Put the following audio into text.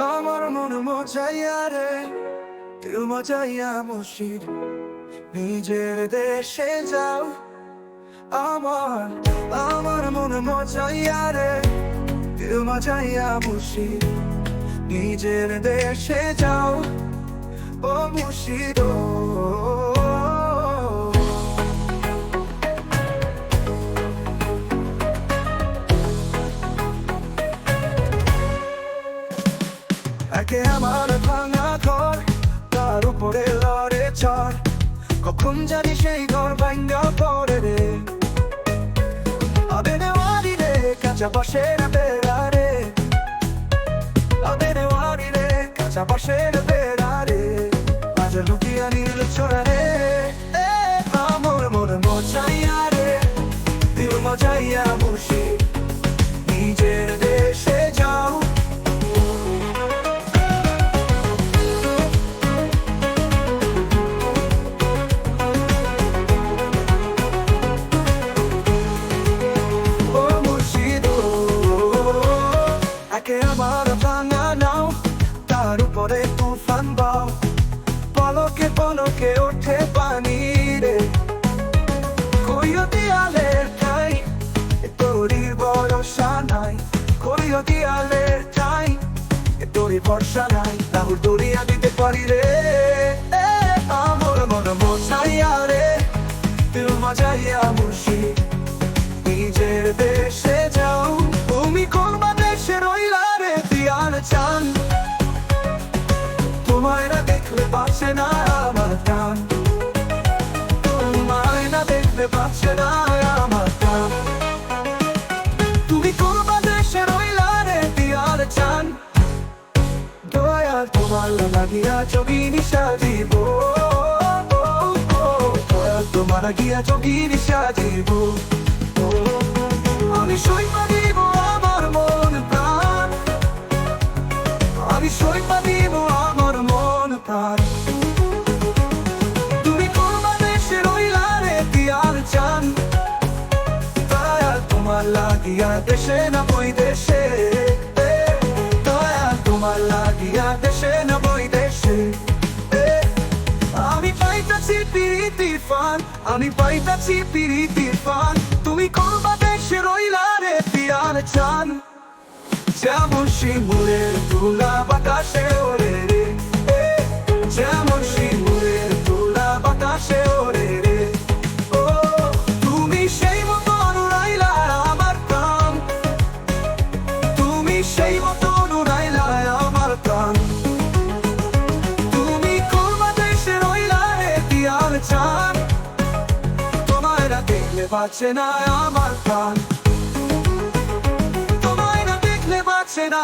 আমার মন মজাইয়া রে, দিল মজাইয়া মুর্শিদ, নিজের দেশে যাও। আমার আমার মন মজাইয়া রে, দিল মজাইয়া মুর্শিদ, নিজের দেশে যাও। ও মুর্শিদ ও, একে আমার ভাঙা ঘর, তার উপরে লড়ে ঝড়, কখন জানি সেই ঘর ভাঙা পড়ে রে। আবে নেওয়ারি রে, কাঁচা বাঁশের বেড়া রে, আবে নেওয়ারি রে, কাঁচা বাঁশের বেড়া রে, আজ লুকিয়া নীল ছড়া রে। আমার মন মজাইয়া রে, দিল মজাইয়া মুর্শিদ, নিজের দেশে যাও। আমার ভাঙা নাও, তার উপরে তুফান বাও, পলকে পলকে ওঠে পানি রে। কইও দিয়ালের ঠাই, তোরই ভরসা নাই, কইও দিয়ালের ঠাই, তোরই ভরসা নাই, রাহুল দরিয়া দিতে পারি রে। আমার মন মজাইয়া রে, দিল মজাইয়া মুর্শিদ, নিজের দেশে যাও। তুমি কোন দেশে রইলা রে দিয়াল চান, তোমায় না দেখলে বাঁচে না আমার প্রাণ, তোমায় না দেখলে বাঁচে না আমার প্রাণ। তুমি কোন দেশে রইলা রে দিয়াল চান, দয়াল তোমার লাগিয়া যোগিনী সাজিব, দয়াল তোমার লাগিয়া যোগিনী সাজিব। আমি সইমা দিব আমার মন প্রাণ, আমি সইমা দিব আমার মন প্রাণ। তুমি কোন দেশে রইলা রে দিয়াল চান, দয়াল তোমার লাগিয়া দেশে না বই দেশে, দয়াল তোমার লাগিয়া দেশে না বই দেশে। আমি পাইতাছি পিরিতির ফান, আমি পাইতাছি পিরিতির ফান, তুমি কোন দেশে রইলা রে দিয়াল চান। যেমন শিমুলের তুলা বাতাসে ওরে রে, যেমন শিমুলের তুলা বাতাসে ওরে রে। ও তুমি সেই মতন উড়াইলা আমার প্রাণ, তুমি সেই মতন উড়াইলা আমার প্রাণ। তুমি কোন দেশে রইলা রে দিয়াল চান, তোমায় না দেখলে বাঁচে না আমার প্রাণ, তোমায় না দেখলে বাঁচে না